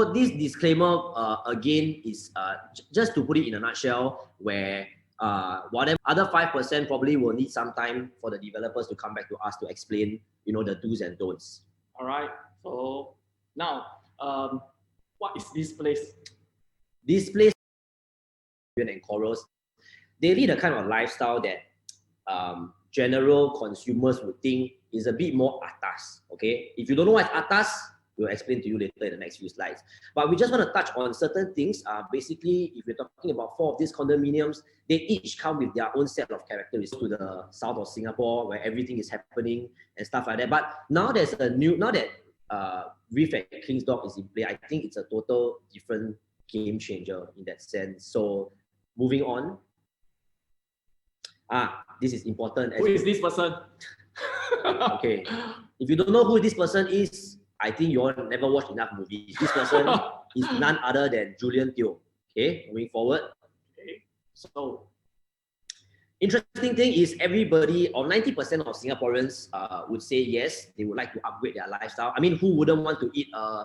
So this disclaimer again is just to put it in a nutshell, where whatever other 5% probably will need some time for the developers to come back to us to explain, the do's and don'ts. All right. So now, what is this place? This place and corals, they lead a kind of lifestyle that general consumers would think is a bit more atas. Okay, if you don't know what is atas, we'll explain to you later in the next few slides. But we just want to touch on certain things. Basically, if you're talking about 4 of these condominiums, they each come with their own set of characteristics to the south of Singapore, where everything is happening and stuff like that. But now there's now that Reef at King's Dock is in play, I think it's a total different game changer in that sense. So moving on. This is important. Who is this person? Okay, if you don't know who this person is, I think you all never watched enough movies. This person is none other than Julian Teo. Okay, moving forward. Okay, so interesting thing is everybody, or 90% of Singaporeans would say yes, they would like to upgrade their lifestyle. I mean, who wouldn't want to eat a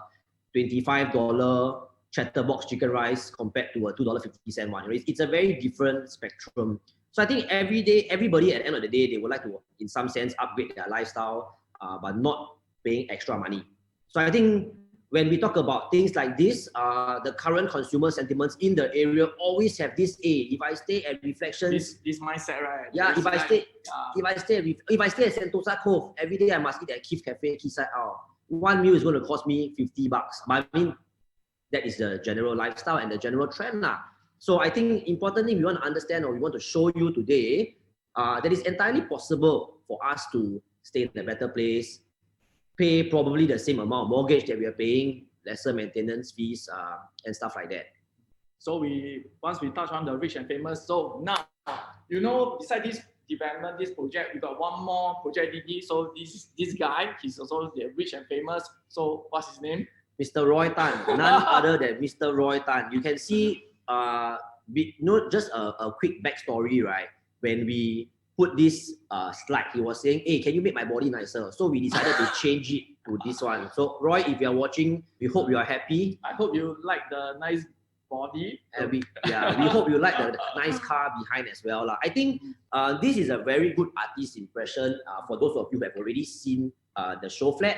$25 chatterbox chicken rice compared to a $2.50 one? It's a very different spectrum. So I think everybody at the end of the day, they would like to, in some sense, upgrade their lifestyle, but not paying extra money. So I think when we talk about things like this, the current consumer sentiments in the area always have this: if I stay at Reflections, this mindset, right? Yeah, if I stay at Sentosa Cove, every day I must eat at Keith Cafe, Quayside Out. One meal is going to cost me $50. But I mean, that is the general lifestyle and the general trend. So I think importantly, we want to understand, or we want to show you today, that it's entirely possible for us to stay in a better place, pay probably the same amount of mortgage that we are paying, lesser maintenance fees, and stuff like that. So once we touch on the rich and famous, so now, beside this development, this project, we got one more project DD. So this guy, he's also the rich and famous. So what's his name? Mr. Roy Tan, none other than Mr. Roy Tan. You can see, just a quick backstory, right? When we put this slide, he was saying, hey, can you make my body nicer? So we decided to change it to this one. So Roy, if you're watching, we hope you are happy. I hope you like the nice body. And we hope you like the nice car behind as well. I think this is a very good artist impression for those of you who have already seen the show flat.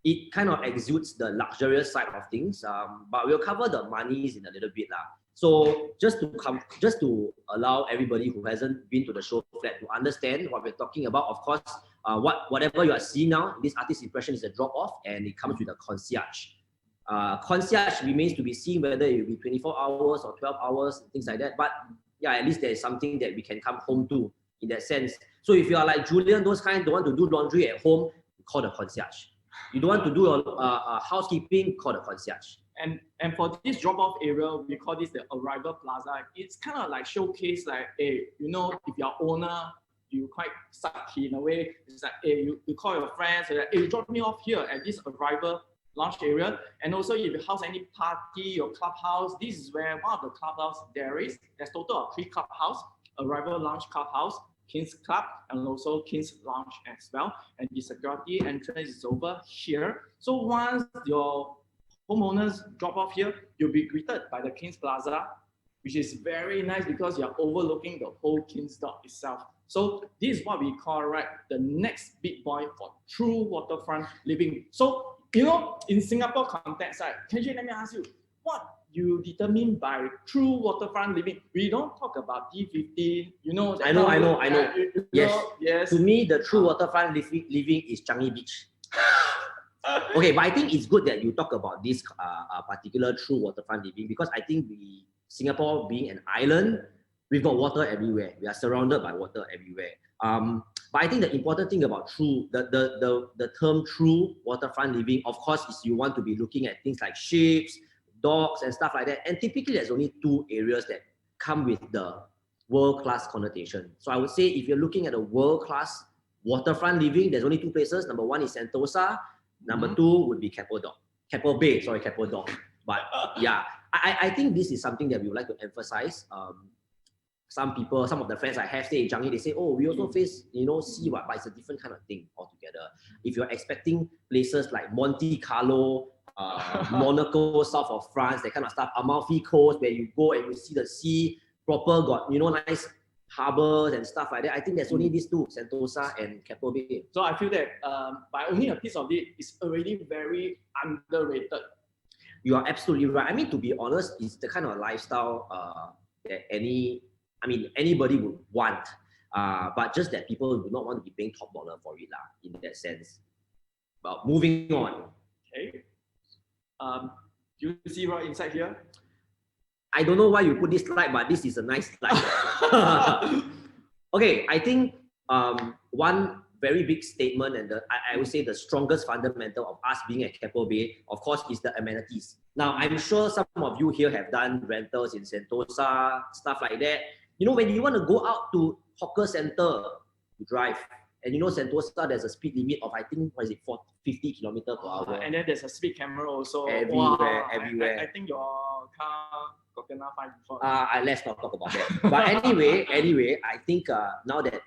It kind of exudes the luxurious side of things, but we'll cover the monies in a little bit. So just to allow everybody who hasn't been to the show flat to understand what we're talking about, of course, whatever you are seeing now, this artist impression is a drop-off, and it comes with a concierge. Concierge remains to be seen whether it will be 24 hours or 12 hours, things like that. But yeah, at least there is something that we can come home to in that sense. So if you are like Julian, those kind, don't want to do laundry at home, call the concierge. You don't want to do housekeeping, call the concierge. And for this drop-off area, we call this the Arrival Plaza. It's kind of like showcase, like, hey, if you're owner, you quite sucky in a way. It's like, hey, you call your friends, say, hey, drop me off here at this Arrival lounge area. And also, if you house any party or clubhouse, this is where one of the clubhouse there's total of 3 clubhouse: Arrival Lounge Clubhouse, King's Club, and also King's Lounge as well. And the security entrance is over here. So once your homeowners drop off here, you'll be greeted by the King's Plaza, which is very nice because you're overlooking the whole King's Dock itself. So this is what we call, right, the next big boy for true waterfront living. So, in Singapore context, right, KJ, let me ask you, what you determine by true waterfront living? We don't talk about D15, I know. Yes. To me, the true waterfront living is Changi Beach. Okay, but I think it's good that you talk about this particular true waterfront living, because I think Singapore being an island, we've got water everywhere. We are surrounded by water everywhere. But I think the important thing about the term true waterfront living, of course, is you want to be looking at things like ships, docks, and stuff like that. And typically, there's only 2 areas that come with the world-class connotation. So I would say if you're looking at a world-class waterfront living, there's only 2 places. Number 1 is Sentosa. Number 2 would be Keppel Bay. But yeah, I think this is something that we would like to emphasize. Some of the friends I have stay in Changi, they say, oh, we also face, sea, but it's a different kind of thing altogether. If you're expecting places like Monte Carlo, Monaco, south of France, that kind of stuff. Amalfi Coast, where you go and you see the sea, proper got, nice harbors and stuff like that. I think there's only these two, Sentosa and Keppel Bay. So I feel that by owning a piece of it, it's already very underrated. You are absolutely right. I mean, to be honest, it's the kind of lifestyle that anybody would want. But just that people do not want to be paying top dollar for it, in that sense. But moving on. Okay. Do you see right inside here? I don't know why you put this slide, but this is a nice slide. Okay, I think one very big statement, and I would say the strongest fundamental of us being at Keppel Bay, of course, is the amenities. Now, I'm sure some of you here have done rentals in Sentosa, stuff like that. When you want to go out to hawker center, you drive. And Sentosa, there's a speed limit of, I think, 50 kilometers per hour. And then there's a speed camera also. Everywhere. I think your car got kena fine before. Let's not talk about that. But anyway, I think now that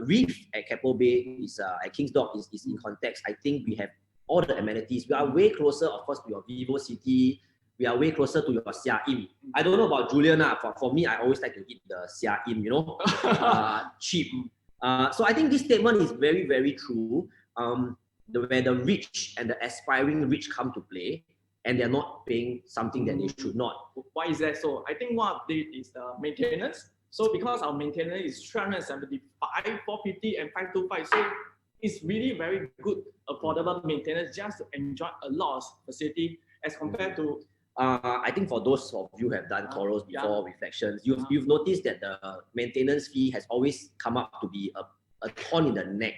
Reef at Keppel Bay is at King's Dock is in context, I think we have all the amenities. We are way closer, of course, to your Vivo City. We are way closer to your 𝕎𝕤𝕤𝓐. I don't know about Julian. For me, I always like to eat the 𝕎𝕤𝕤𝓐, cheap. So I think this statement is very, very true. Where the rich and the aspiring rich come to play, and they're not paying something that they should not. Why is that so? I think one of it is the maintenance. So because our maintenance is 375, 450, and 525, so it's really very good, affordable maintenance just to enjoy a lot of facility as compared to. I think for those of you who have done corals before, reflections, you've noticed that the maintenance fee has always come up to be a thorn in the neck.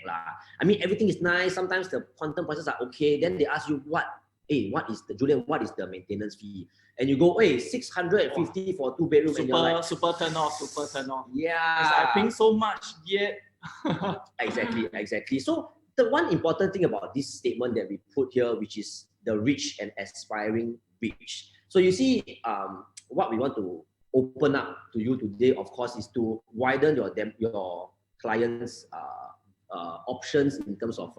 I mean, everything is nice. Sometimes the quantum prices are okay. Then they ask you, what is the maintenance fee? And you go, 650 for 2 bedrooms. Super turn off. Yeah. It's like paying so much yet. Exactly. So the one important thing about this statement that we put here, which is the rich and aspiring rich. So you see, what we want to open up to you today, of course, is to widen your clients' options in terms of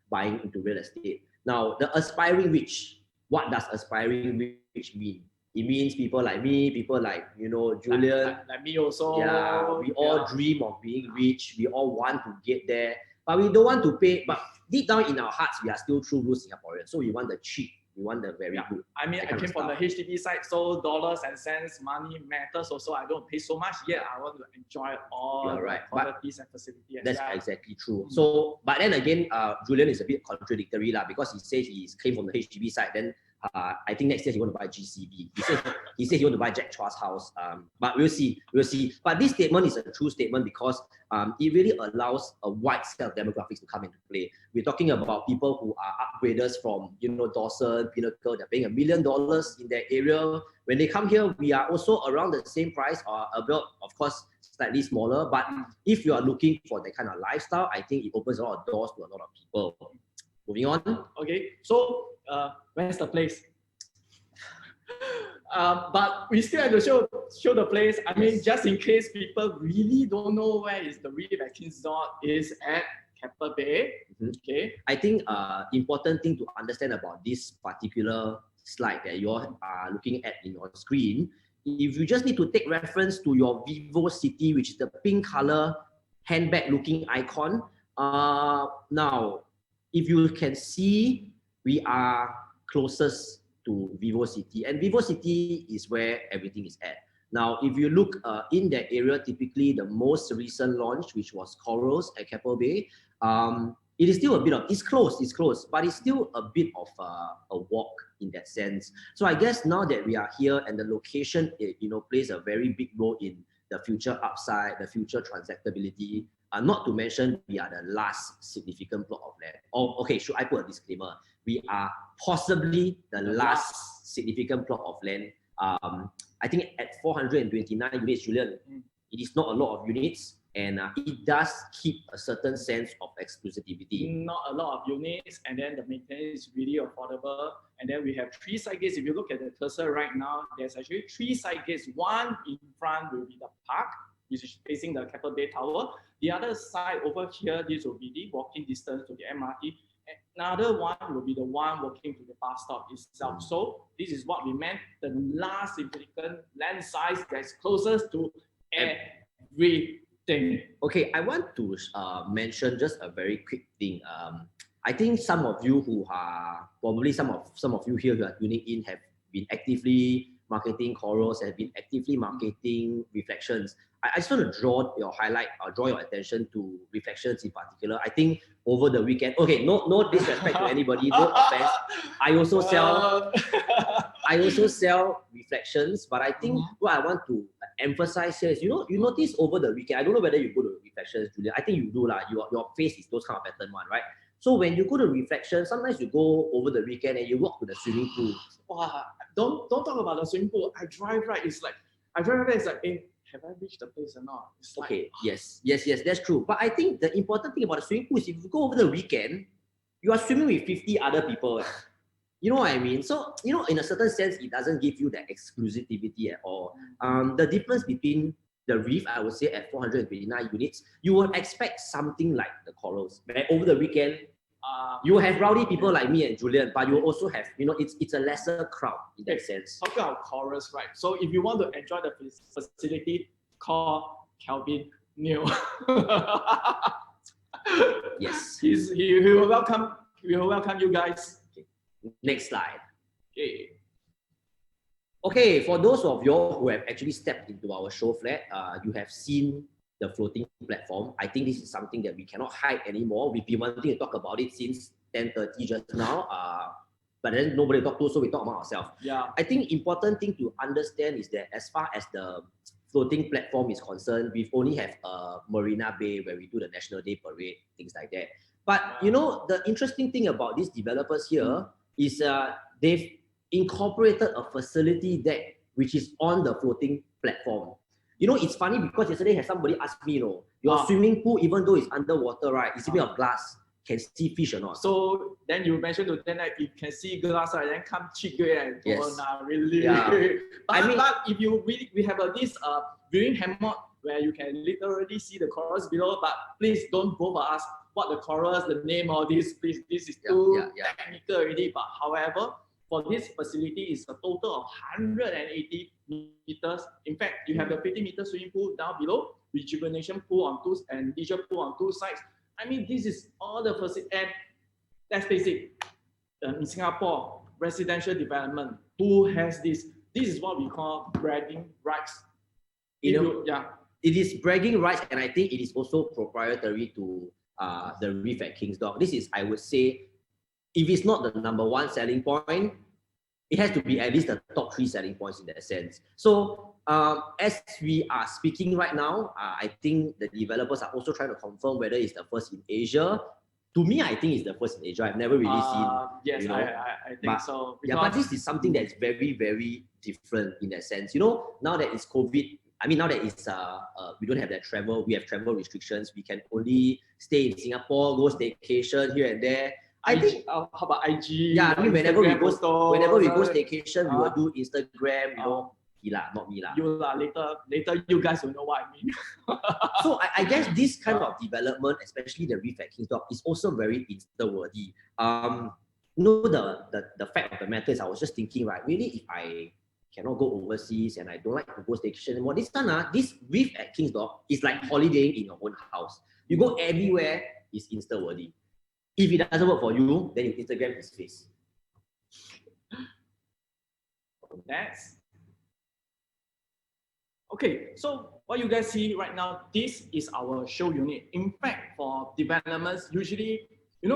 buying into real estate. Now, the aspiring rich, what does aspiring rich mean? It means people like me, people like, Julian. Like me also. Yeah, we all dream of being rich. We all want to get there, but we don't want to pay. But deep down in our hearts, we are still true blue Singaporeans. So we want the cheap. We want the very good. I mean, I came from the HDB side, so dollars and cents, money matters also. I don't pay so much yet. I want to enjoy all the qualities and facilities. That's exactly true. So, but then again, Julian is a bit contradictory because he says he came from the HDB side. Then I think next year he want to buy GCB. He said he want to buy Jack Chua's house. But we'll see. But this statement is a true statement because it really allows a wide set of demographics to come into play. We're talking about people who are upgraders from Dawson, Pinnacle. They're paying $1 million in their area. When they come here, we are also around the same price, or about, of course, slightly smaller. But if you are looking for that kind of lifestyle, I think it opens a lot of doors to a lot of people. Moving on. Okay, so where's the place? But we still have to show the place. I mean, just in case people really don't know where is the Reef at King's Dock, is at Keppel Bay. Okay. I think important thing to understand about this particular slide that you all are looking at in your screen, if you just need to take reference to your Vivo City, which is the pink color handbag looking icon. Now, if you can see, we are closest to Vivo City, and Vivo City is where everything is at. Now, if you look in that area, typically the most recent launch, which was Corals at Keppel Bay, it is still a bit of, it's close, but it's still a bit of a walk in that sense. So I guess now that we are here and the location, plays a very big role in the future upside, the future transactability. Not to mention, we are the last significant plot of land. Okay, should I put a disclaimer? We are possibly the last significant plot of land. I think at 429 units, Julian, it is not a lot of units, and it does keep a certain sense of exclusivity. Not a lot of units, and then the maintenance is really affordable. And then we have 3 side gates. If you look at the cursor right now, there's actually 3 side gates. One in front will be the park, which is facing the Keppel Bay Tower. The other side over here, this will be the walking distance to the MRT. Another one will be the one walking to the bus stop itself. So this is what we meant, the last significant land size that's closest to everything. Okay, I want to mention just a very quick thing. I think some of you who are probably some of you here who are tuning in have been actively marketing corals, have been actively marketing reflections. I just want to draw your attention to reflections in particular. I think over the weekend, okay, no disrespect to anybody, no offense. I also sell reflections, but I think what I want to emphasize here is, you notice over the weekend, I don't know whether you go to reflections, Julia. I think you do lah. Your face is those kind of pattern one, right? So when you go to reflection, sometimes you go over the weekend and you walk to the swimming pool. Wow, don't talk about the swimming pool. I drive right. It's like have I reached the place or not? It's like, okay, yes, that's true. But I think the important thing about the swimming pool is if you go over the weekend, you are swimming with 50 other people. You know what I mean? So, in a certain sense, it doesn't give you that exclusivity at all. The difference between the Reef, I would say at 429 units, you would expect something like the corals. Right? Over the weekend, you will have rowdy people like me and Julian, but you will also have, it's a lesser crowd in that sense. Talking about corals, right? So if you want to enjoy the facility, call Kelvin Neo. Yes. He will welcome you guys. Okay. Next slide. Okay. Okay, for those of you who have actually stepped into our show flat, you have seen the floating platform. I think this is something that we cannot hide anymore. We've been wanting to talk about it since 10:30 just now, but then nobody talked to, so we talk about ourselves. Yeah. I think important thing to understand is that as far as the floating platform is concerned, we've only have a Marina Bay where we do the National Day Parade, things like that. But the interesting thing about these developers here is they've incorporated a facility deck which is on the floating platform. It's funny because yesterday somebody asked me, your swimming pool, even though it's underwater, right, it's made of glass, can see fish or not? So then you mentioned to them that you can see glass, right, then come check and yes. Really. Yeah. but if you really, we have this viewing hammock where you can literally see the corals below, but please don't bother us what the corals, the name, all this, please, this is too technical already. But however, for this facility, it's a total of 180 meters. In fact, you have the 50-meter swimming pool down below, rejuvenation pool on two, and leisure pool on two sides. I mean, this is all the facility. And let's face it, in Singapore, residential development, who has this? This is what we call bragging rights. It is bragging rights, and I think it is also proprietary to the Reef at King's Dock. This is, I would say, if it's not the #1 selling point, it has to be at least the top 3 selling points in that sense. So as we are speaking right now, I think the developers are also trying to confirm whether it's the first in Asia. To me, I think it's the first in Asia. I've never really seen. Yes, I think so. Yeah, but this is something that is very, very different in that sense. Now that it's COVID, now that it's we don't have that travel, we have travel restrictions. We can only stay in Singapore, go staycation here and there. I think how about IG? Yeah, whenever we go staycation, we will do Instagram. Not me lah. You later you guys will know what I mean. So I guess this kind of development, especially the Reef at King's Dock, is also very Insta-worthy. The fact of the matter is, I was just thinking, right? Really, if I cannot go overseas and I don't like to go staycation anymore, this Reef at King's Dock is like holidaying in your own house. You go everywhere, it's Insta-worthy. If it doesn't work for you, then you Instagram his face. Next. Okay, so what you guys see right now, this is our show unit. In fact, for developments, usually,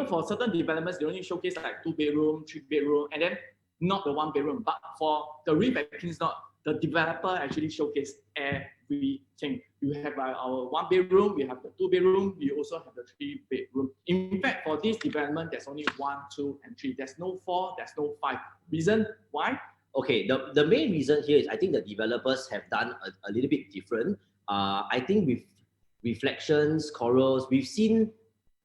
for certain developments, they only showcase like 2-bedroom, 3-bedroom, and then not the 1-bedroom. But for the Reef at King's Dock, the developer actually showcased everything. You have our 1-bedroom, we have the 2-bedroom, we also have the 3-bedroom. In fact, for this development, there's only 1, 2, and 3. There's no 4, there's no 5. Reason why? Okay, the main reason here is I think the developers have done a little bit different. I think with reflections, corals, we've seen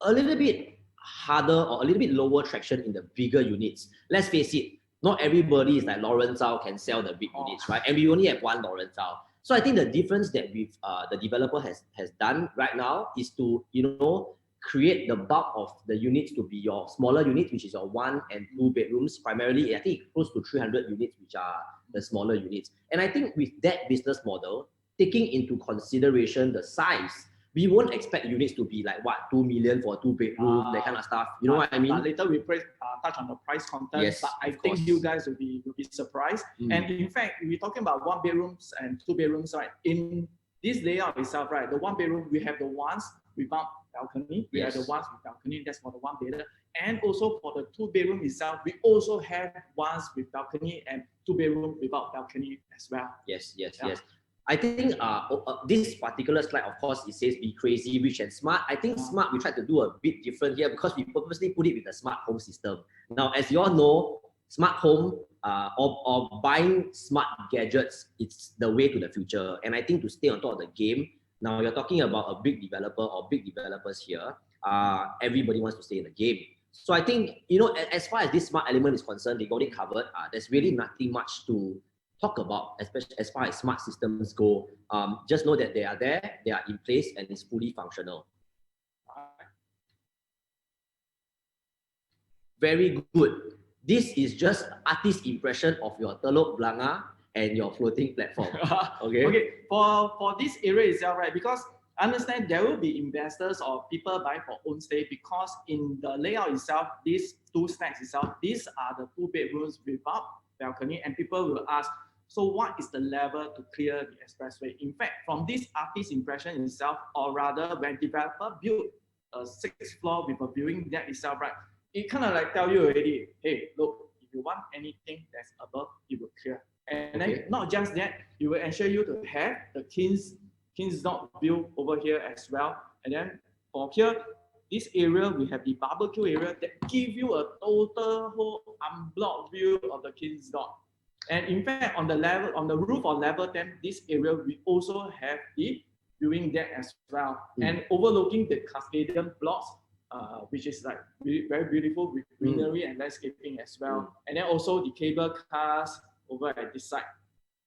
a little bit harder or a little bit lower traction in the bigger units. Let's face it, not everybody is like 𝓚𝓬𝓬𝓚 can sell the big units, right? And we only have 1 𝓚𝓬𝓬𝓚. So I think the difference that the developer has done right now is to, create the bulk of the units to be your smaller units, which is your 1 and 2 bedrooms primarily. I think close to 300 units, which are the smaller units. And I think with that business model, taking into consideration the size, we won't expect units to be like what, 2 million for a 2-bedroom, that kind of stuff. You know what I mean? Later we touch on the price content, yes, but I think you guys will be surprised. And in fact, we're talking about 1 bedrooms and 2 bedrooms, right? In this layout itself, right? The 1 bedroom, we have the ones without balcony. We have the ones with balcony. That's for the 1 bedroom. And also for the 2 bedroom itself, we also have ones with balcony and 2 bedroom without balcony as well. Yes. I think this particular slide, of course, it says be crazy, rich and smart. I think smart, we tried to do a bit different here because we purposely put it with the smart home system. Now, as you all know, smart home or buying smart gadgets, it's the way to the future. And I think to stay on top of the game, now you're talking about a big developer or big developers here. Everybody wants to stay in the game. So I think, you know, as far as this smart element is concerned, they got it covered. There's really nothing much to talk about, especially as far as smart systems go. Just know that they are there, they are in place, and it's fully functional. Very good. This is just artist's impression of your 𝕚𝓸𝓬𝓮𝓴 and your floating platform. Okay. For this area itself, right? Because I understand there will be investors or people buy for own stay, because in the layout itself, these 2 stacks itself, these are the 2 bedrooms without balcony, and people will ask, so what is the level to clear the expressway? In fact, from this artist impression itself, or rather when developer built a 6th floor with a viewing deck itself, right? It kind of like tell you already, hey, look, if you want anything that's above, it will clear. And then not just that, it will ensure you to have the 𝓚𝓲𝓷𝓰'𝓼 view over here as well. And then for here, this area, we have the barbecue area that give you a total whole unblocked view of the 𝓚𝓲𝓷𝓰'𝓼. And in fact, on the roof on level 10, this area, we also have the viewing deck as well. And overlooking the Cascadian blocks, which is like very beautiful with greenery and landscaping as well. And then also the cable cars over at this side.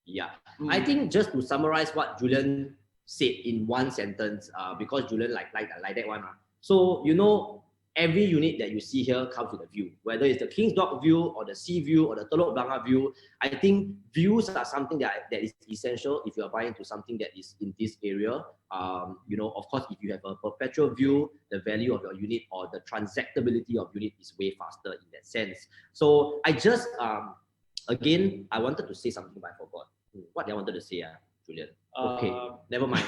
Yeah, I think just to summarize what Julian said in one sentence, because Julian like that one. So, you know, every unit that you see here comes with a view, whether it's the 𝓚𝓲𝓷𝓰'𝓼 view or the sea view or the 𝕚𝓸𝓷𝓬𝓮𝓴 view. I think views are something that is essential if you're buying into something that is in this area. You know, of course, if you have a perpetual view, the value of your unit or the transactability of unit is way faster in that sense. So I just, again, I wanted to say something, but I forgot. What I wanted to say, Julian? Okay, never mind.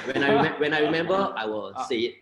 When I remember, I will say it.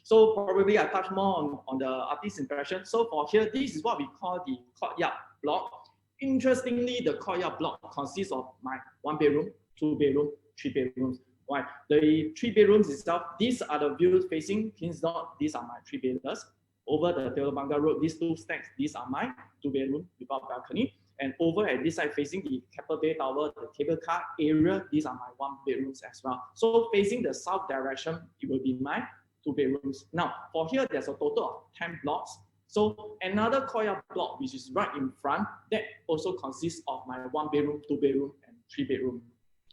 So probably I touch more on the artist impression. So for here, this is what we call the courtyard block. Interestingly, the courtyard block consists of my 1 bedroom, 2 bedroom, 3 bedrooms. Why? The 3 bedrooms itself, these are the views facing 𝓚𝓲𝓷𝓰'𝓼. These are my 3 bedrooms. Over the 𝕚𝓸𝓷𝓬𝓮 Road, these 2 stacks, these are my 2 bedroom without balcony. And over at this side, facing the Keppel Bay Tower, the cable car area, these are my 1 bedrooms as well. So facing the south direction, it will be my 2 bedrooms. Now, for here, there's a total of 10 blocks. So another courtyard block, which is right in front, that also consists of my 1 bedroom, 2 bedroom, and 3 bedroom.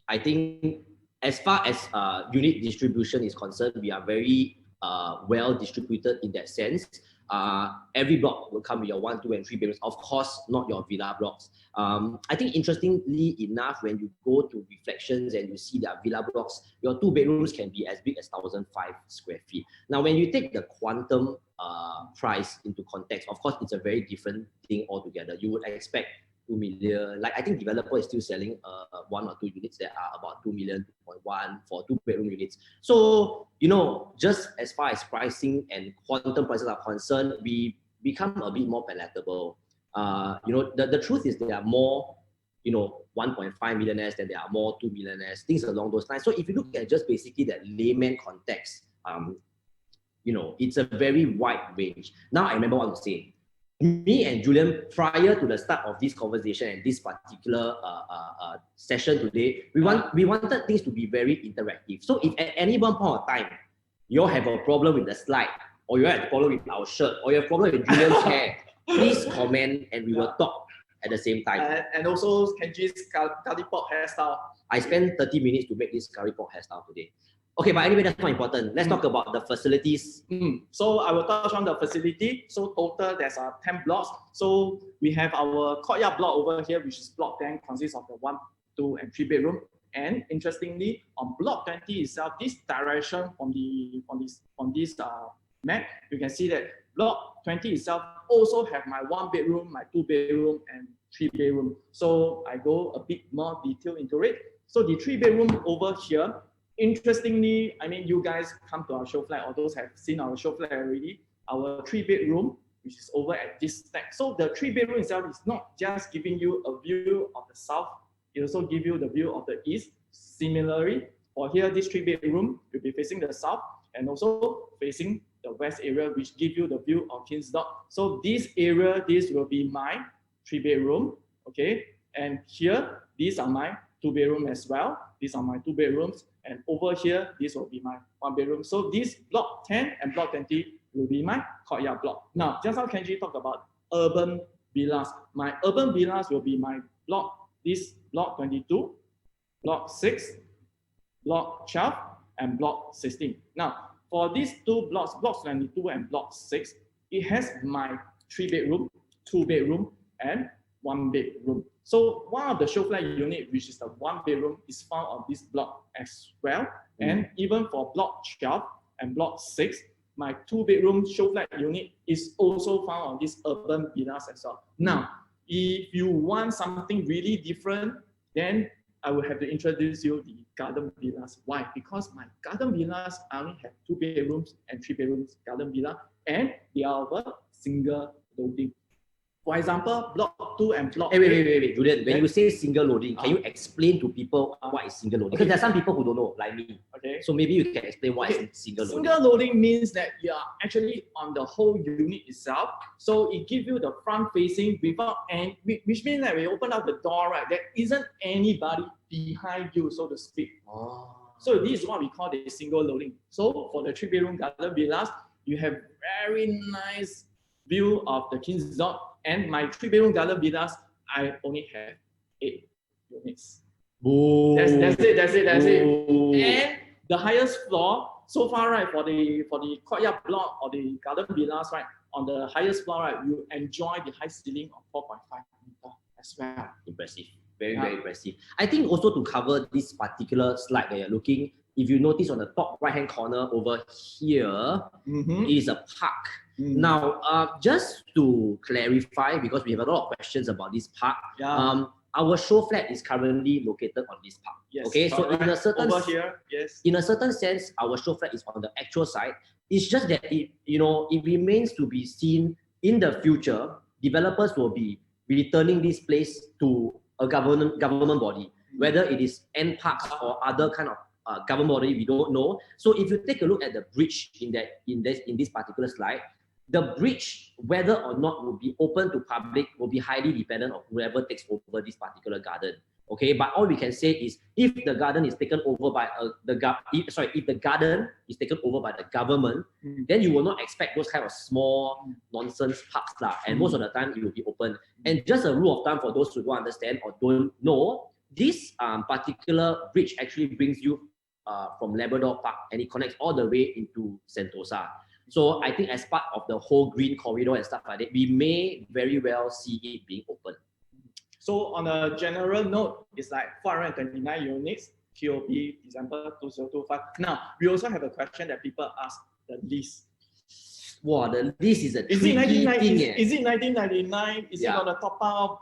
I think as far as unit distribution is concerned, we are very well distributed in that sense. Every block will come with your 1, 2, and 3 bedrooms. Of course, not your villa blocks. I think interestingly enough, when you go to Reflections and you see their villa blocks, your 2 bedrooms can be as big as 1,005 square feet. Now, when you take the quantum price into context, of course, it's a very different thing altogether. You would expect 2 million. Like, I think developer is still selling 1 or 2 units that are about 2 million, 2.1 for 2 bedroom units. So, you know, just as far as pricing and quantum prices are concerned, we become a bit more palatable. You know, the truth is there are more, you know, 1.5 millionaires than there are more 2 millionaires, things along those lines. So if you look at just basically that layman context, you know, it's a very wide range. Now I remember what I was saying. Me and Julian, prior to the start of this conversation and this particular session today, we wanted things to be very interactive. So if at any one point of time, you all have a problem with the slide, or you have a problem with our shirt, or you have a problem with Julian's hair, please comment and we will talk at the same time. And also Kenji's curry pot hairstyle. I spent 30 minutes to make this curry pot hairstyle today. Okay, but anyway, that's not important. Let's talk about the facilities. So I will touch on the facility. So total, there's 10 blocks. So we have our courtyard block over here, which is block 10, consists of the 1, 2, and 3 bedroom. And interestingly, on block 20 itself, this direction from this map, you can see that block 20 itself also have my 1 bedroom, my 2 bedroom, and 3 bedroom. So I go a bit more detail into it. So the 3 bedroom over here, interestingly, I mean, you guys come to our show flat, or those have seen our show flat already, our 3 bedroom, which is over at this stack. So the 3 bedroom itself is not just giving you a view of the south, it also gives you the view of the east. Similarly, for here, this 3 bedroom will be facing the south and also facing the west area, which give you the view of 𝓚𝕬𝕦𝕑. So this area, this will be my 3 bedroom, okay? And here, these are my 2 bedroom as well. These are my 2 bedrooms. And over here, this will be my 1 bedroom. So this block 10 and block 20 will be my courtyard block. Now, just how Kenji talked about urban villas. My urban villas will be my block, this block 22, block 6, block 12, and block 16. Now, for these 2 blocks, block 22 and block 6, it has my 3 bedroom, 2 bedroom, and 1 bedroom. So one of the show flat unit, which is the 1 bedroom, is found on this block as well. And even for block 12 and block 6, my 2 bedroom show flat unit is also found on this urban villas as well. Now, if you want something really different, then I will have to introduce you the garden villas. Why? Because my garden villas, I only have 2 bedrooms and 3 bedrooms garden villa, and they are of a single loading. For example, block 2 and block 8. Wait, Julian. When you say single loading, can you explain to people what is single loading? Because there are some people who don't know, like me. Okay. So maybe you can explain what is single loading. Single loading means that you are actually on the whole unit itself. So it gives you the front facing without any, which means that when you open up the door, right, there isn't anybody behind you, so to speak. Oh. So this is what we call the single loading. So for the 3 bedroom garden villas, you have very nice view of the 𝓚𝕬𝕦𝕑. And my 3 bedroom garden villas, I only have 8 units. Ooh. That's it. Ooh. And the highest floor, so far, right, for the courtyard block or the garden villas, right, on the highest floor, right, you enjoy the high ceiling of 4.5 meters as well. Impressive. Very impressive. I think also to cover this particular slide that you're looking, if you notice on the top right-hand corner over here, is a park. Now, just to clarify, because we have a lot of questions about this park, our show flat is currently located on this park. Yes, okay, so in a certain over here, yes. In a certain sense, our show flat is on the actual side. It's just that it remains to be seen in the future. Developers will be returning this place to a government body, whether it is NParks or other kind of government body, we don't know. So if you take a look at the bridge in this particular slide, the bridge, whether or not will be open to public, will be highly dependent on whoever takes over this particular garden. Okay, but all we can say is if the garden is taken over by if the garden is taken over by the government, then you will not expect those kind of small nonsense parks and most of the time it will be open. And just a rule of thumb for those who don't understand or don't know, this particular bridge actually brings you from Labrador Park and it connects all the way into Sentosa. So I think as part of the whole green corridor and stuff like that, we may very well see it being open. So on a general note, it's like 429 units, TOP December 2025. Now, we also have a question that people ask, the lease. Wow, the lease is a tricky thing. Is it 1999? Is it going to top up?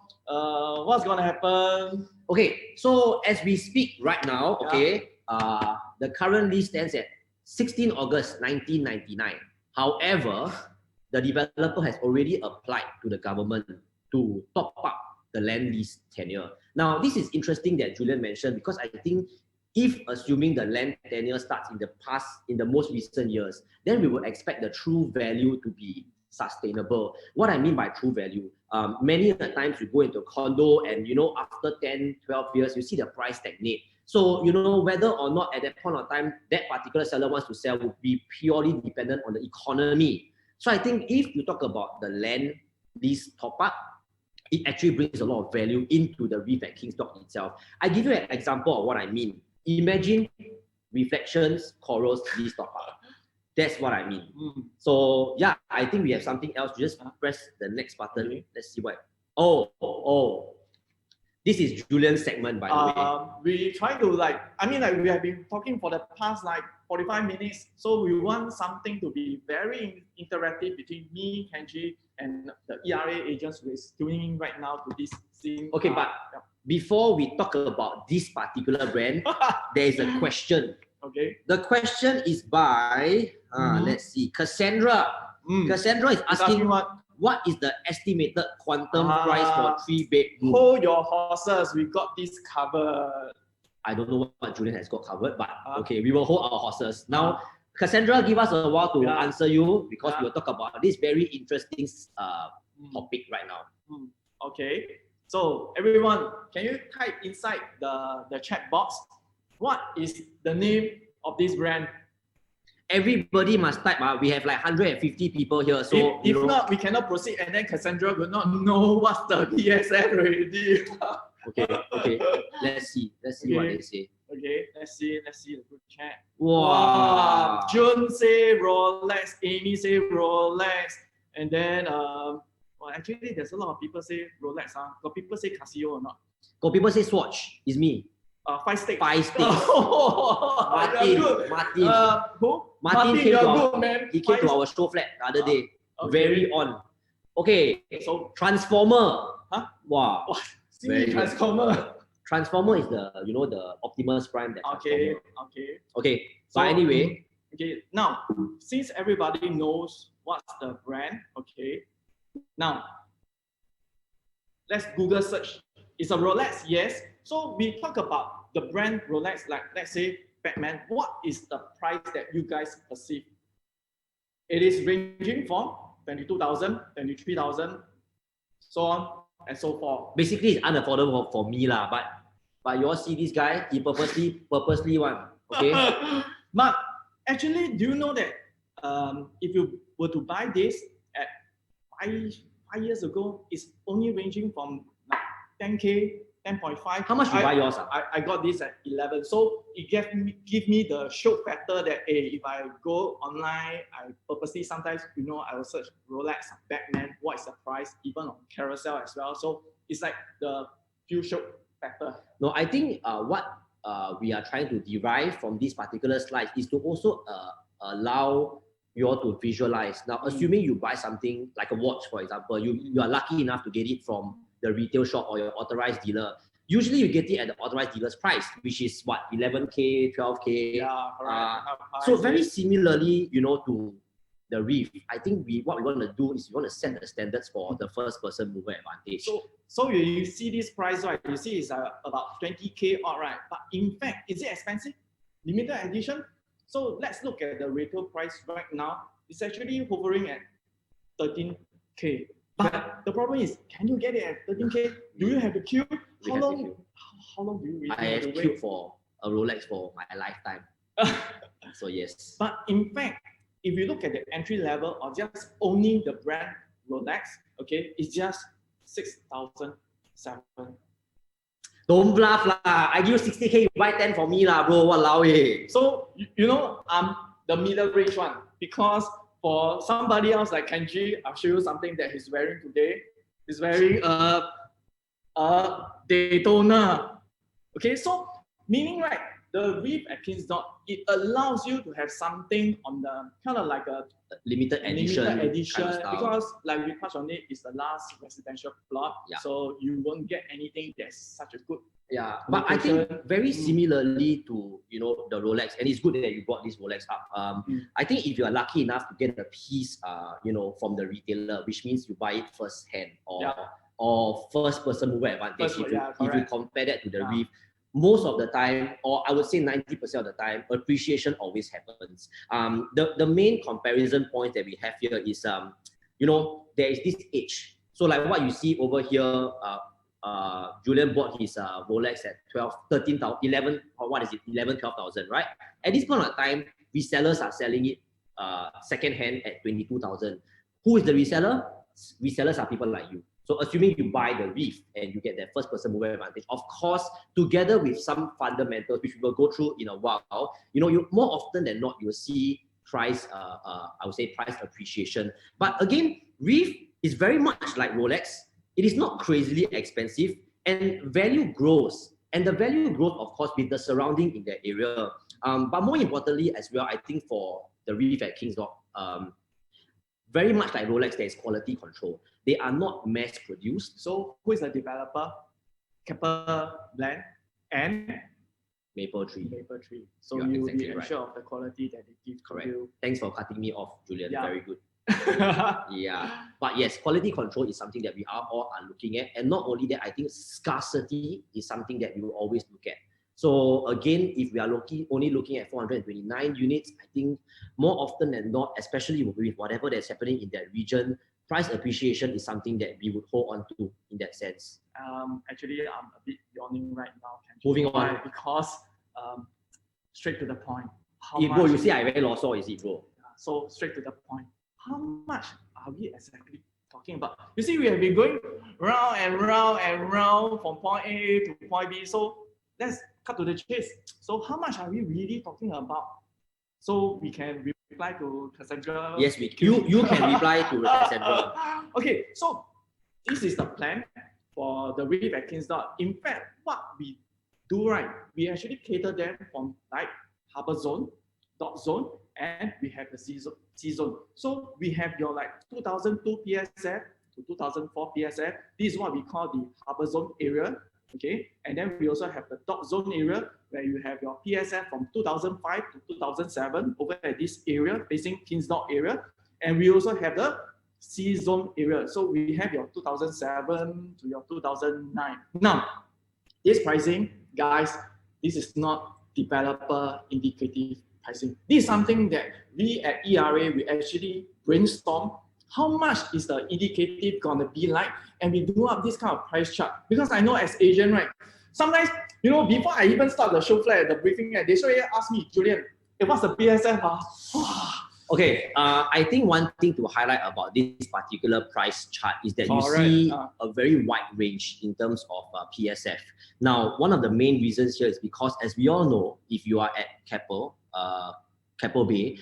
What's going to happen? Okay, so as we speak right now, the current lease stands at 16 August 1999. However, the developer has already applied to the government to top up the land lease tenure. Now, this is interesting that Julian mentioned because I think if assuming the land tenure starts in the most recent years, then we would expect the true value to be sustainable. What I mean by true value, many of the times you go into a condo and after 10, 12 years, you see the price stagnate. So, whether or not at that point of time, that particular seller wants to sell will be purely dependent on the economy. So I think if you talk about the land lease top up, it actually brings a lot of value into the Reef at 𝓚𝕬𝕦𝕑 itself. I give you an example of what I mean. Imagine reflections, corals, this top up. That's what I mean. So yeah, I think we have something else. You just press the next button. Okay. Let's see what. Oh. This is Julian's segment, by the way. We try to we have been talking for the past 45 minutes. So we want something to be very interactive between me, Kenji, and the ERA agents who is tuning in right now to this scene. Okay, but before we talk about this particular brand, there is a question. Okay. The question is by, let's see, Cassandra. Cassandra is asking, what is the estimated quantum price for 3-bedroom? Hold your horses, we got this covered. I don't know what Julian has got covered, but okay, we will hold our horses. Now, Cassandra, give us a while to answer you because we will talk about this very interesting topic right now. Okay, so everyone, can you type inside the chat box, what is the name of this brand? Everybody must type. We have 150 people here. So if not, we cannot proceed, and then Cassandra will not know what's the PSF already. Okay. Let's see what they say. Okay, let's see the group chat. Wow. June say Rolex, Amy say Rolex, and then actually there's a lot of people say Rolex. Got people say Casio or not? Got people say Swatch. It's me. 5 sticks. 5 sticks. Martin. Who? Martin came to our, man. He came to our show flat the other day. Okay. Very on. Okay. So Transformer. Huh? Wow. See, Transformer. Transformer is the the Optimus Prime. Okay. So anyway. Okay. Now, since everybody knows what's the brand, okay. Now, let's Google search. It's a Rolex, yes. So we talk about the brand Rolex, let's say Batman. What is the price that you guys perceive? It is ranging from 22,000, 23,000, so on and so forth. Basically, it's unaffordable for me lah. But you all see this guy, he purposely one. Okay. But actually, do you know that if you were to buy this at 5 years ago, it's only ranging from 10K. 10.5. How much you buy yours? I got this at 11. So it give me the show factor that if I go online, I purposely sometimes I will search Rolex, Batman, what is the price, even on Carousel as well. So it's like the few show factor. No, I think what we are trying to derive from this particular slide is to also allow you all to visualize. Now, assuming you buy something like a watch, for example, you are lucky enough to get it from the retail shop or your authorized dealer. Usually you get it at the authorized dealer's price, which is what, 11K, 12K. Yeah, correct. So very similarly, to the Reef, I think what we want to do is we want to set the standards for the first person mover advantage. So you see this price, right? You see it's about 20K odd, right? But in fact, is it expensive? Limited edition? So let's look at the retail price right now. It's actually hovering at 13K. But the problem is, can you get it at 13K? Do you have to queue? How long do you really I have queued for a Rolex for my lifetime. So yes. But in fact, if you look at the entry level or just owning the brand Rolex, okay, it's just 6,700. Don't bluff lah. I give you 60K, you buy 10 for me lah, bro. Walao eh. So I'm the middle range one, because for somebody else like Kenji, I'll show you something that he's wearing today. He's wearing Daytona. Okay, so meaning right, the Reef at Kingsdon, it allows you to have something on the kind of like a limited edition kind of because like we touched on it, it's the last residential plot, so you won't get anything that's such a good. Yeah, but I think very similarly to the Rolex, and it's good that you brought this Rolex up. I think if you are lucky enough to get a piece, from the retailer, which means you buy it first hand or first person mover advantage. If you compare that to the Reef, most of the time, or I would say 90% of the time, appreciation always happens. The main comparison point that we have here is, there is this age. So like what you see over here, Julian bought his Rolex at 12,000, right? At this point of time, resellers are selling it second hand at 22,000. Who is the reseller? Resellers are people like you. So assuming you buy the Reef and you get that first person mover advantage, of course, together with some fundamentals, which we will go through in a while, you more often than not, you'll see price, I would say price appreciation. But again, Reef is very much like Rolex. It is not crazily expensive and value grows. And the value growth, of course, with the surrounding in that area. But more importantly as well, I think for the Reef at King's Dock, very much like Rolex, there is quality control. They are not mass produced. So who is the developer? Keppel Land and Mapletree. Mapletree. So You are you will exactly be right. assured of the quality that they give Correct. to you. Thanks for cutting me off, Julian. Yeah. Very good. Yeah. But yes, quality control is something that we all are looking at. And not only that, I think scarcity is something that we will always look at. So again, if we are only looking at 429 units, I think more often than not, especially with whatever that's happening in that region, price appreciation is something that we would hold on to in that sense. Actually, I'm a bit yawning right now. Moving on. Why? Because straight to the point. How Bro, much? you see I very lost, is it, bro? So straight to the point. How much are we exactly talking about? You see, we have been going round and round and round from point A to point B. So let's cut to the chase. So how much are we really talking about? So we can reply to Cassandra. Yes, you can reply to Cassandra. Okay, so this is the plan for the Reef at King's Dock. In fact, what we do, right, we actually cater them from like Harbour Zone, Dock Zone, and we have the C Zone. So we have your like 2002 PSF to 2004 PSF. This is what we call the Harbour Zone area. Okay, and then we also have the Dock Zone area where you have your PSF from 2005 to 2007 over at this area facing King's Dock area, and we also have the C Zone area. So we have your 2007 to your 2009. Now, this pricing, guys, this is not developer indicative pricing. This is something that we at ERA, we actually brainstorm. How much is the indicative gonna be like? And we do up this kind of price chart. Because I know as agent, right, sometimes, before I even start the show floor at the briefing, they should ask me, Julian, what's the PSF? Okay, I think one thing to highlight about this particular price chart is that you see a very wide range in terms of PSF. Now, one of the main reasons here is because, as we all know, if you are at Keppel Bay,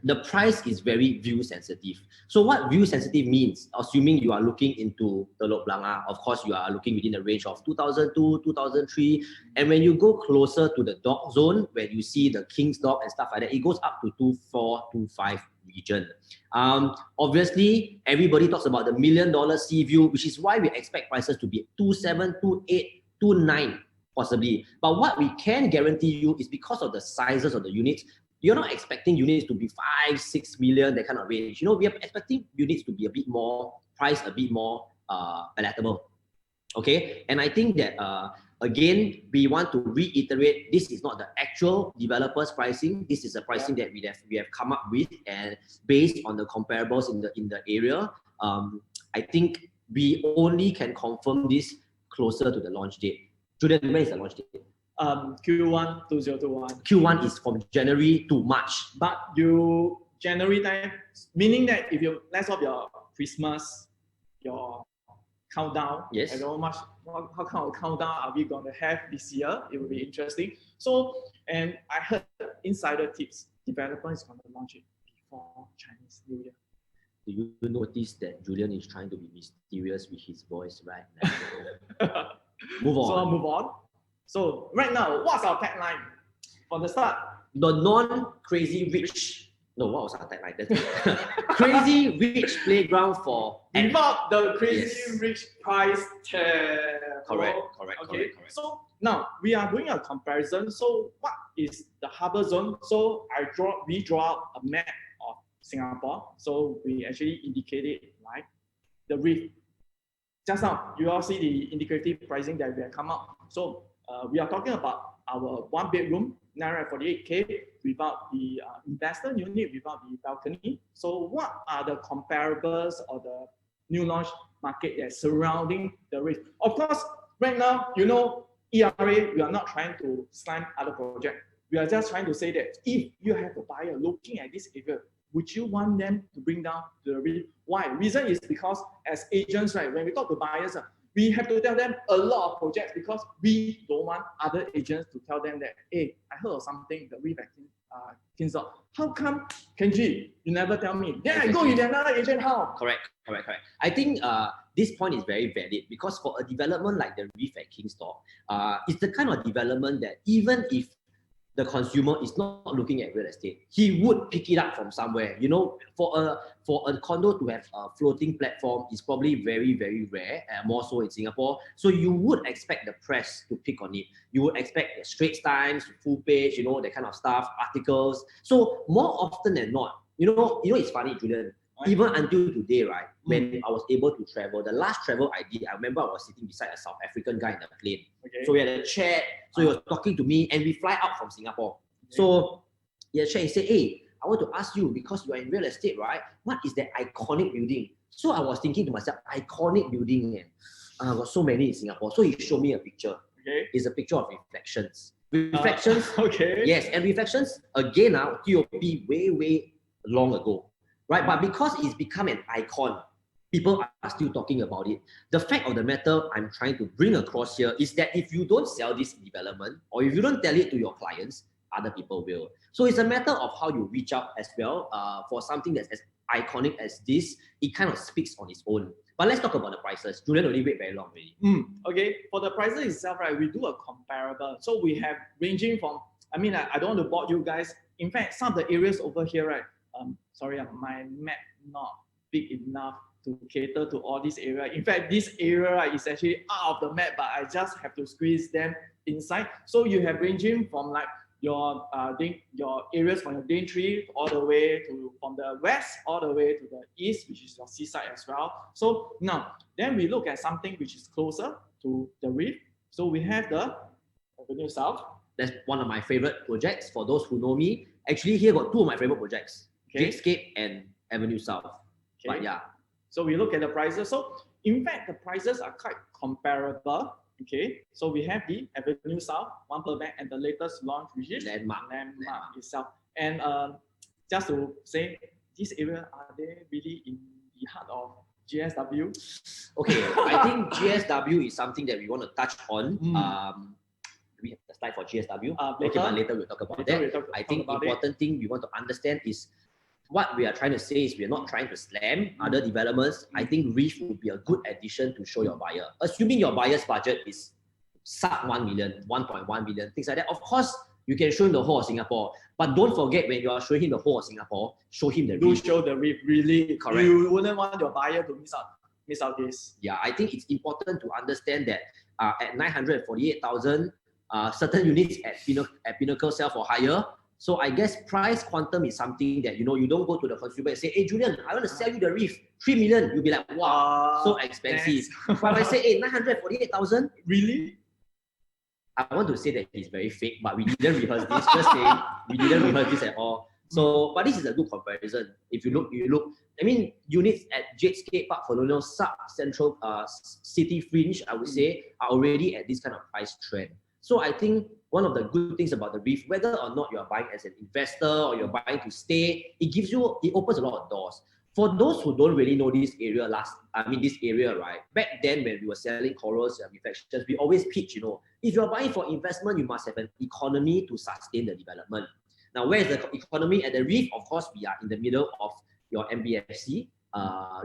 the price is very view sensitive. So what view sensitive means, assuming you are looking into 𝕚𝓸𝓬𝓏, of course you are looking within the range of 2002, 2003, and when you go closer to the Dock Zone, where you see the King's Dock and stuff like that, it goes up to 24, 25 region. Obviously, everybody talks about the $1 million sea view, which is why we expect prices to be 27, 28, 29 possibly. But what we can guarantee you is because of the sizes of the units, you're not expecting units to be 5, 6 million, that kind of range. We are expecting units to be a bit more priced, a bit more palatable. Okay, and I think that again, we want to reiterate, this is not the actual developer's pricing. This is a pricing that we have come up with, and based on the comparables in the area. I think we only can confirm this closer to the launch date. Julian, when is the launch date? Q1 2021. Q1 is from January to March. But January time, meaning that if you let's hope your Christmas, your countdown, yes. I don't know how kind of countdown are we going to have this year? It will be interesting. So, and I heard insider tips, developer is going to launch it before Chinese New Year. Do you notice that Julian is trying to be mysterious with his voice right now? Move on. So I'll move on. So right now, what's our tagline? From the start, the non-crazy rich. No, what was our tagline? Crazy rich playground for without the crazy rich price tag. Correct. So now we are doing a comparison. So what is the Harbour Zone? So we draw out a map of Singapore. So we actually indicated like the Reef. Just now, you all see the indicative pricing that we have come up. So we are talking about our 1 bedroom, 948K, without the investor unit, without the balcony. So what are the comparables or the new launch market that's surrounding the Reef? Of course, right now, ERA, we are not trying to slime other projects. We are just trying to say that if you have a buyer looking at this area, would you want them to bring down the Reef? Why? Reason is because as agents, right, when we talk to buyers, we have to tell them a lot of projects because we don't want other agents to tell them that, hey, I heard of something, the Reef at Kingsdorf. How come, Kenji, you never tell me? Then I go with another agent, how? Correct. I think this point is very valid because for a development like the Reef at Kingsdorf, it's the kind of development that even if the consumer is not looking at real estate, he would pick it up from somewhere. You know, for a condo to have a floating platform is probably very, very rare, more so in Singapore. So you would expect the press to pick on it. You would expect the Straits Times, full page, you know, that kind of stuff, articles. So more often than not, you know, it's funny, Julian. Even until today, right, when I was able to travel, the last travel I did, I remember I was sitting beside a South African guy in the plane. Okay. So we had a chat, so he was talking to me, and we fly out from Singapore. Okay. So he had a chat, he said, hey, I want to ask you, because you are in real estate, right, what is that iconic building? So I was thinking to myself, iconic building, and got so many in Singapore. So he showed me a picture. Okay. It's a picture of Reflections. Reflections, okay. Yes, and Reflections, again, TOP way long ago. Right, but because it's become an icon, people are still talking about it. The fact of the matter I'm trying to bring across here is that if you don't sell this development, or if you don't tell it to your clients, other people will. So it's a matter of how you reach out as well. For something that's as iconic as this, it kind of speaks on its own. But let's talk about the prices. Julian already wait very long already. Okay, for the prices itself, right, we do a comparable. So we have ranging from, I mean, I don't want to bore you guys. In fact, some of the areas over here, right, sorry, my map not big enough to cater to all this area. In fact, this area, right, is actually out of the map, but I just have to squeeze them inside. So you have ranging from like your areas from your Daintree all the way to from the west all the way to the east, which is your seaside as well. So now then we look at something which is closer to the Reef. So we have the Avenue South. That's one of my favorite projects. For those who know me, actually here got two of my favorite projects. Okay. Jadescape and Avenue South. Okay. But yeah. So we look at the prices. So in fact, the prices are quite comparable. Okay. So we have the Avenue South, 1 per bag, and the latest launch, which is Landmark itself. And just to say, this area, are they really in the heart of GSW? Okay, I think GSW is something that we want to touch on. We have the slide for GSW. Okay, but later we'll talk about that. I think the important thing we want to understand is what we are trying to say is we are not trying to slam other developments. I think Reef would be a good addition to show your buyer. Assuming your buyer's budget is sub 1 million, 1.1 million, things like that. Of course, you can show him the whole of Singapore. But don't forget, when you are showing him the whole of Singapore, show him the Reef. Do show the Reef, really. Correct. You wouldn't want your buyer to miss out this. Yeah, I think it's important to understand that at 948,000, certain units at Pinnacle sell for higher. So I guess price quantum is something that, you don't go to the consumer and say, hey, Julian, I want to sell you the Reef, 3 million. You'll be like, wow, so expensive. But if I say, hey, 948,000, really? I want to say that he's very fake, but we didn't rehearse this. Just saying, we didn't rehearse this at all. So, but this is a good comparison. If you look, I mean, units at Jadescape Park Colonial sub-central city fringe, I would say, are already at this kind of price trend. So I think one of the good things about the Reef, whether or not you're buying as an investor or you're buying to stay, it opens a lot of doors. For those who don't really know this area, right? Back then when we were selling corals and Reflections, we always pitch, if you're buying for investment, you must have an economy to sustain the development. Now, where is the economy? At the Reef, of course, we are in the middle of your MBFC.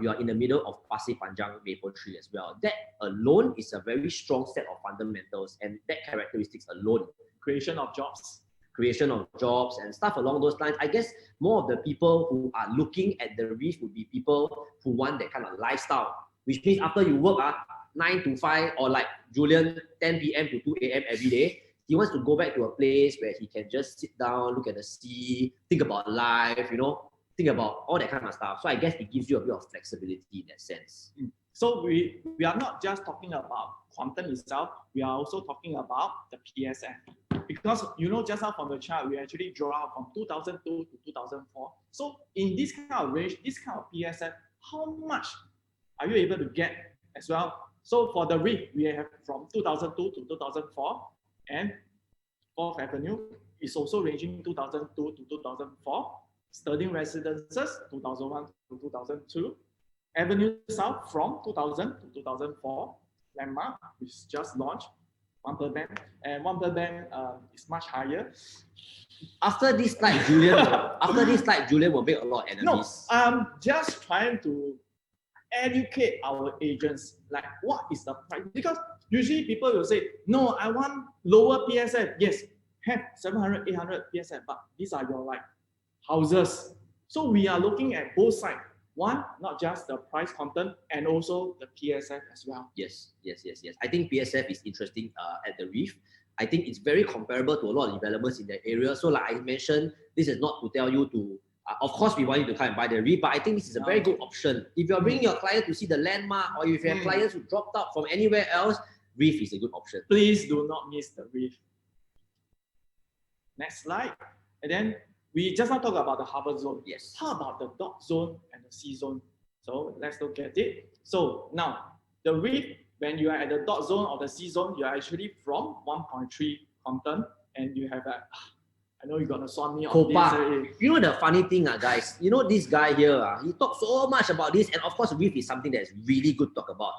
You are in the middle of Pasir Panjang Mapletree as well. That alone is a very strong set of fundamentals, and that characteristics alone. Creation of jobs and stuff along those lines. I guess more of the people who are looking at the Reef would be people who want that kind of lifestyle, which means after you work 9 to 5 or like Julian, 10 p.m. to 2 a.m. every day, he wants to go back to a place where he can just sit down, look at the sea, think about life, think about all that kind of stuff. So I guess it gives you a bit of flexibility in that sense. So we are not just talking about quantum itself, we are also talking about the PSF. Because just now from the chart, we actually draw out from 2002 to 2004. So in this kind of range, this kind of PSF, how much are you able to get as well? So for the Reef, we have from 2002 to 2004, and 4th Avenue is also ranging 2002 to 2004. Sterling Residences 2001 to 2002, Avenue South from 2000 to 2004, Landmark, which just launched, One Per Band, and One Per Band is much higher. After this slide, Julian will make a lot of enemies. No, I'm just trying to educate our agents, like what is the price? Because usually people will say, no, I want lower PSF. Yes, have 700, 800 PSF, but these are your like houses. So we are looking at both sides. One, not just the price content, and also the PSF as well. Yes. I think PSF is interesting at the Reef. I think it's very comparable to a lot of developments in the area. So like I mentioned, this is not to tell you to, of course we want you to come and buy the Reef, but I think this is a very good option. If you're bringing your client to see the landmark, or if you have clients who dropped out from anywhere else, Reef is a good option. Please do not miss the Reef. Next slide. And then we just now talk about the harbour zone. Yes. How about the dock zone and the sea zone? So let's look at it. So now the Reef, when you are at the dock zone or the sea zone, you are actually from 1.3 Compton, and you have a, I know you're gonna swap me on this. You know the funny thing, guys, you know this guy here, he talks so much about this, and of course Reef is something that's really good to talk about.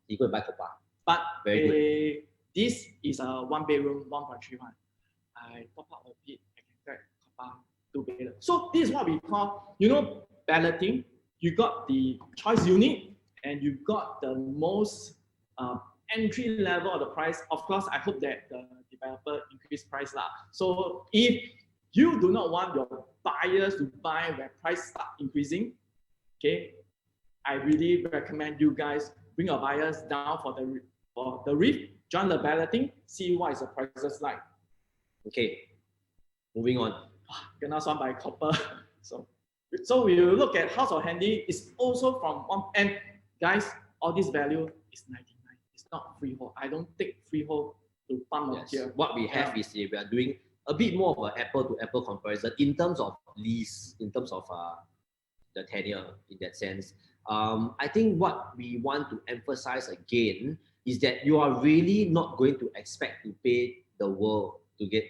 You go and buy Copa. But very good. This is a 1 bedroom, 1.31. I top up a bit, I can get Copa 2 bedroom. So this is what we call, you know, balloting. You got the choice unit, and you got the most entry level of the price. Of course, I hope that the developer increase price lah. So if you do not want your buyers to buy when price start increasing, okay, I really recommend you guys bring your buyers down for the Reef, join the balloting, see what is the prices like. Okay, moving on. Gonna swap by copper. So we will look at house or handy. It's also from one, and guys, all this value is 99. It's not freehold. I don't take freehold to pump up here. What we have is we are doing a bit more of an apple to apple comparison in terms of lease, in terms of the tenure in that sense. I think what we want to emphasize again is that you are really not going to expect to pay the world to get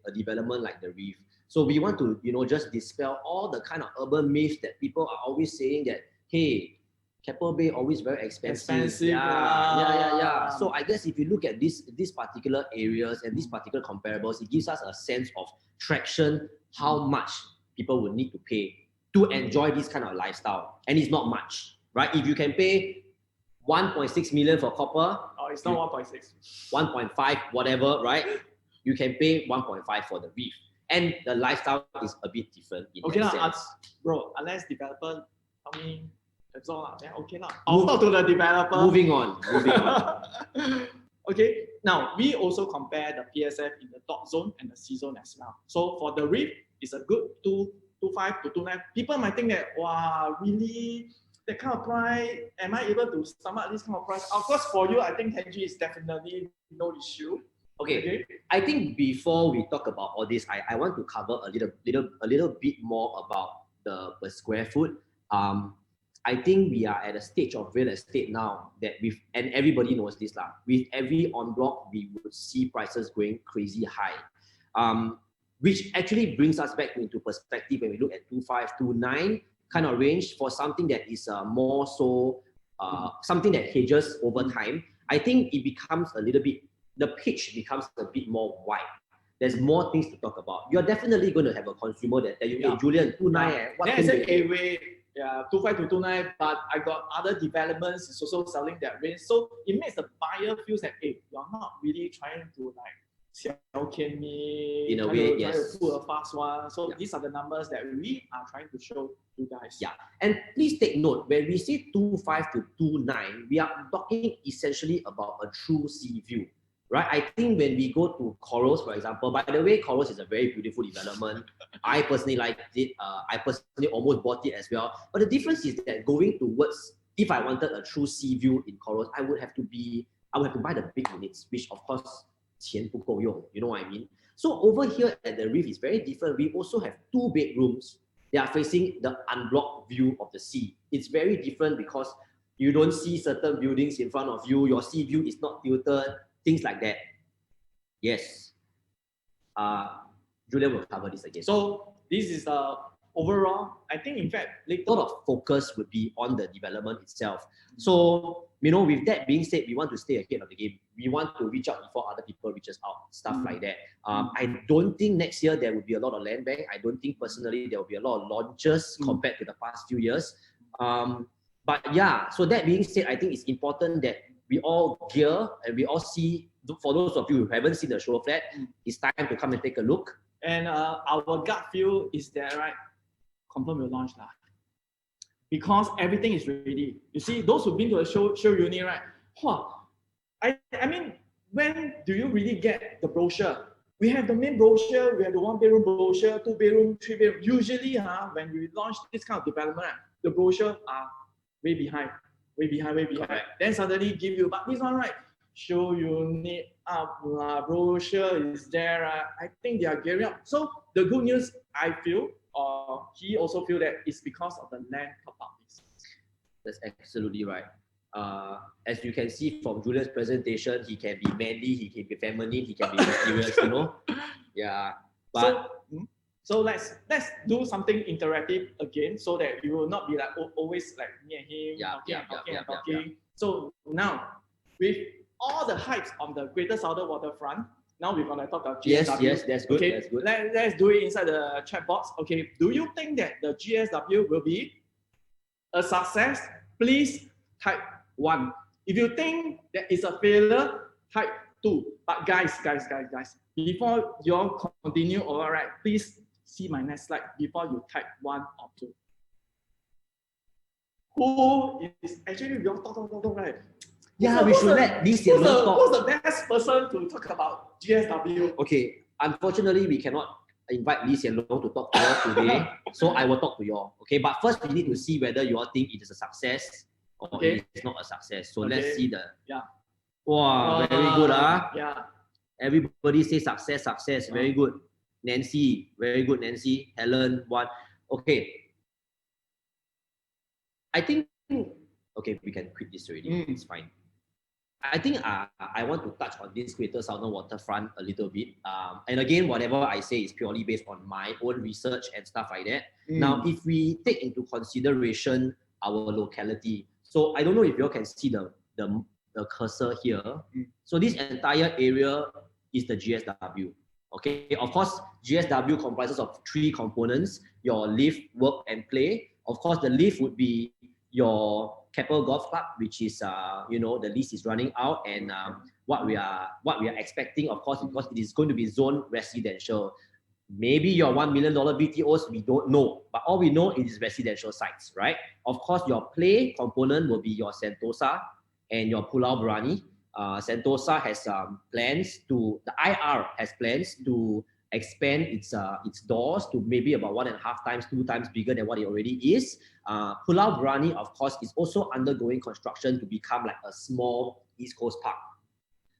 a development like the Reef. So we want to just dispel all the kind of urban myths that people are always saying that, hey, Keppel Bay always very expensive. Yeah. So I guess if you look at these particular areas and these particular comparables, it gives us a sense of traction, how much people would need to pay to enjoy this kind of lifestyle. And it's not much, right? If you can pay 1.6 million for copper, it's not 1.6, 1.5, whatever, right? You can pay 1.5 for the Reef. And the lifestyle is a bit different in that sense. Bro, unless developer tell me that's all, then okay lah. I'll talk to the developer. Moving on. Okay, now we also compare the PSF in the dock zone and the sea zone as well. So for the Reef, it's a good 2.25 to 2.9. People might think that, wow, really, that kind of price, am I able to stomach this kind of price? Of course, for you, I think 10G is definitely no issue. Okay. I think before we talk about all this, I want to cover a little bit more about the per square foot. I think we are at a stage of real estate now that and everybody knows this lah. With every en bloc, we would see prices going crazy high, which actually brings us back into perspective when we look at 2.5, 2.9 kind of range for something that is more so something that hedges over time. I think it becomes a little bit. The pitch becomes a bit more wide. There's more things to talk about. You're definitely going to have a consumer that tell you, hey, Julian, 2.9, what can you say? Wait, 2.5 to 2.9, but I got other developments is also selling that range. So it makes the buyer feel that, hey, you're not really trying to like xiao me, in a way, yes. Trying to pull a fast one. So these are the numbers that we are trying to show you guys. Yeah, and please take note, when we say 2.5 to 2.9, we are talking essentially about a true sea view. Right, I think when we go to Corals, for example, by the way, Corals is a very beautiful development. I personally liked it. I personally almost bought it as well. But the difference is that going towards, if I wanted a true sea view in Corals, I would have to buy the big units, which of course, 钱不够用, you know what I mean? So over here at the Reef is very different. We also have 2 bedrooms. They are facing the unblocked view of the sea. It's very different because you don't see certain buildings in front of you. Your sea view is not tilted. Things like that. Yes. Julian will cover this again. So this is the overall, I think in fact, A lot of focus would be on the development itself. So, you know, with that being said, we want to stay ahead of the game. We want to reach out before other people reach us out, stuff like that. I don't think next year there will be a lot of land bank. I don't think personally there will be a lot of launches compared to the past few years. But yeah, so that being said, I think it's important that we all gear and we all see, for those of you who haven't seen the show flat, it's time to come and take a look. And our gut feel is that, right, confirm will launch lah. Because everything is ready. You see, those who've been to a show uni, right? I mean, when do you really get the brochure? We have the main brochure, we have the 1-bedroom brochure, 2-bedroom, 3-bedroom. Usually, when we launch this kind of development, the brochure are way behind. Correct. Then suddenly give you, but this one, right? Show unit up, brochure is there. I think they are gearing up. So the good news, I feel, he also feel that it's because of the land capacity. That's absolutely right. As you can see from Julian's presentation, he can be manly, he can be feminine, he can be mysterious, you know. Yeah. But so let's do something interactive again, so that you will not be like always like me and him talking. So now with all the hypes on the Greater Southern Waterfront, now we're gonna talk about GSW. Yes, that's good. Okay, that's good. Let's do it inside the chat box. Okay, do you think that the GSW will be a success? Please type 1. If you think that it's a failure, type 2. But guys, before you all continue, all right, please see my next slide before you type 1 or 2. Who is actually we all talk, right? Yeah, we should let 𝓚𝓱𝓮 talk. Who's the best person to talk about GSW? Okay, unfortunately, we cannot invite 𝓚𝓱𝓮 to talk to you all today, so I will talk to you all. Okay, but first we need to see whether you all think it is a success or it is not a success. So let's see the. Wow, very good, Yeah. Everybody say success. Very good. Nancy, very good, Nancy. Helen, 1. Okay. I think. Okay, we can quit this already. It's fine. I think I want to touch on this Greater Southern Waterfront a little bit. And again, whatever I say is purely based on my own research and stuff like that. Now, if we take into consideration our locality, so I don't know if you all can see the cursor here. So this entire area is the GSW. Okay, of course, GSW comprises of 3 components: your live, work, and play. Of course, the live would be your Keppel Golf Club, which is you know, the lease is running out, and what we are expecting, of course, because it is going to be zone residential. Maybe your $1 million BTOs, we don't know, but all we know is residential sites, right? Of course, your play component will be your Sentosa and your Pulau Brani. Sentosa has plans to, the IR has plans to expand its doors to maybe about 1.5 times, 2 times bigger than what it already is. Pulau Brani, of course, is also undergoing construction to become like a small East Coast park.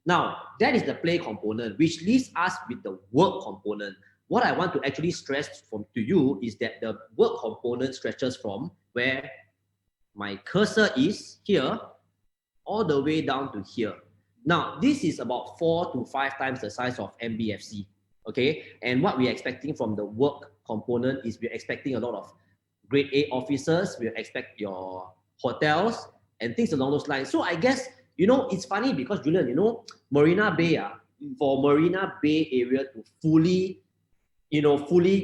Now, that is the play component, which leaves us with the work component. What I want to actually stress to you is that the work component stretches from where my cursor is here all the way down to here. Now, this is about 4 to 5 times the size of MBFC. Okay, and what we're expecting from the work component is we're expecting a lot of grade A offices, we expect your hotels and things along those lines. So I guess, you know, it's funny because Julian, you know, Marina Bay, for Marina Bay area to fully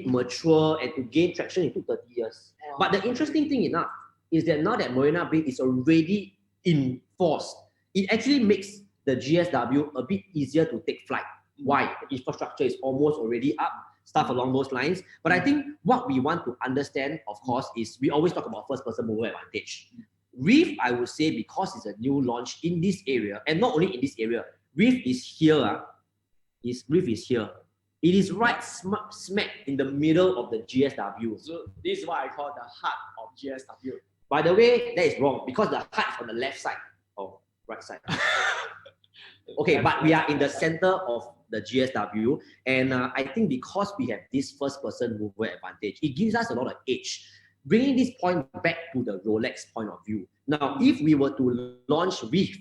mature and to gain traction, it took 30 years. But the interesting thing enough is that now that Marina Bay is already in force, it actually makes the GSW a bit easier to take flight. Why? The infrastructure is almost already up, stuff along those lines. But I think what we want to understand, of course, is we always talk about first-person mover advantage. Reef, I would say, because it's a new launch in this area, and not only in this area, Reef is here. Reef is here. It is right smack in the middle of the GSW. So this is what I call the heart of GSW. By the way, that is wrong because the heart is on the left side or right side. Okay, but we are in the center of the GSW, and I think because we have this first-person mover advantage, it gives us a lot of edge. Bringing this point back to the Rolex point of view. Now, if we were to launch Reef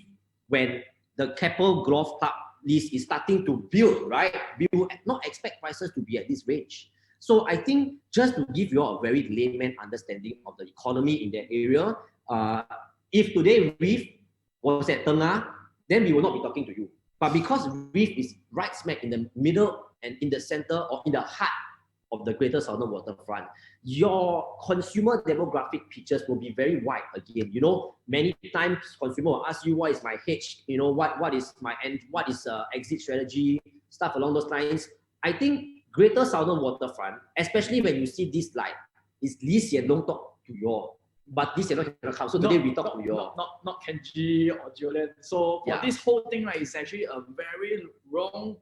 when the Keppel Golf Club list is starting to build, right? We would not expect prices to be at this range. So I think just to give you all a very layman understanding of the economy in that area, if today Reef was at Tengah, then we will not be talking to you. But because Reef is right smack in the middle and in the center or in the heart of the Greater Southern Waterfront, your consumer demographic pictures will be very wide again. You know, many times consumer will ask you, what is my hedge? You know, what is my end? What is exit strategy? Stuff along those lines. I think Greater Southern Waterfront, especially when you see this light, is 𝓚𝓚𝓮 talk to you all. But this cannot come. So today we talk to you all. Not Kenji or Julian. So for this whole thing, right, it's actually a very long